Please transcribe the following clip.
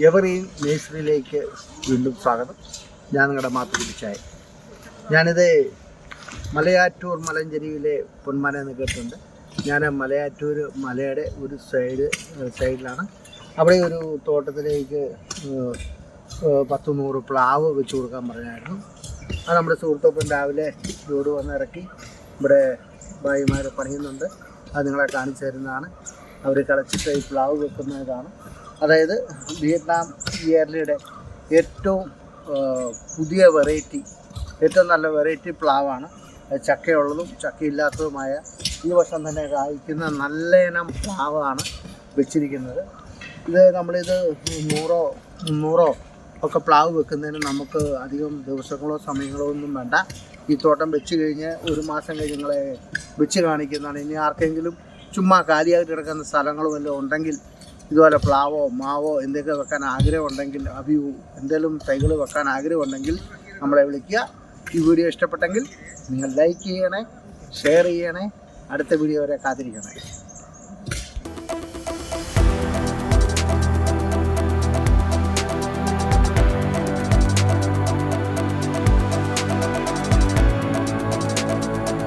എവറീൻ നേഴ്സറിയിലേക്ക് വീണ്ടും സ്വാഗതം. ഞാൻ നിങ്ങളുടെ മാത്തുപിടിച്ചായ. ഞാനിത് മലയാറ്റൂർ മലഞ്ചെരിവിലെ പൊന്മല എന്ന് കേട്ടിട്ടുണ്ട്. ഞാൻ മലയാറ്റൂർ മലയുടെ ഒരു സൈഡിലാണ്. അവിടെ ഒരു തോട്ടത്തിലേക്ക് 10-100 പ്ലാവ് വെച്ച് കൊടുക്കാൻ പറഞ്ഞായിരുന്നു. അത് നമ്മുടെ സുഹൃത്തൊപ്പം രാവിലെ ലോഡ് വന്ന് ഇറക്കി ഇവിടെ ഭായിമാർ പണിയുന്നുണ്ട്. അത് നിങ്ങളെ കാണിച്ചു തരുന്നതാണ്. അവർ കളച്ചിട്ട് ഈ പ്ലാവ് വെക്കുന്നതാണ്. അതായത് വിയറ്റ്നാം ഇയർലിയുടെ ഏറ്റവും പുതിയ വെറൈറ്റി, ഏറ്റവും നല്ല വെറൈറ്റി പ്ലാവാണ്. ചക്കയുള്ളതും ചക്കയില്ലാത്തതുമായ ഈ വർഷം തന്നെ കായ്ക്കുന്ന നല്ല ഇനം പ്ലാവാണ് വെച്ചിരിക്കുന്നത്. ഇത് നമ്മളിത് 100-300 ഒക്കെ പ്ലാവ് വെക്കുന്നതിന് നമുക്ക് അധികം ദിവസങ്ങളോ സമയങ്ങളോ ഒന്നും വേണ്ട. ഈ തോട്ടം വെച്ച് കഴിഞ്ഞ് 1 മാസം കഴിഞ്ഞ് നിങ്ങളെ വെച്ച് കാണിക്കുന്നതാണ്. ഇനി ആർക്കെങ്കിലും ചുമ്മാ കാലിയായിട്ട് കിടക്കുന്ന സ്ഥലങ്ങളും വല്ലതും ഉണ്ടെങ്കിൽ, ഇതുപോലെ പ്ലാവോ മാവോ എന്തൊക്കെ വെക്കാൻ ആഗ്രഹമുണ്ടെങ്കിൽ, എന്തെങ്കിലും തൈകൾ വെക്കാൻ ആഗ്രഹമുണ്ടെങ്കിൽ നമ്മളെ വിളിക്കുക. ഈ വീഡിയോ ഇഷ്ടപ്പെട്ടെങ്കിൽ നിങ്ങൾ ലൈക്ക് ചെയ്യണേ, ഷെയർ ചെയ്യണേ. അടുത്ത വീഡിയോ വരെ കാത്തിരിക്കണേ.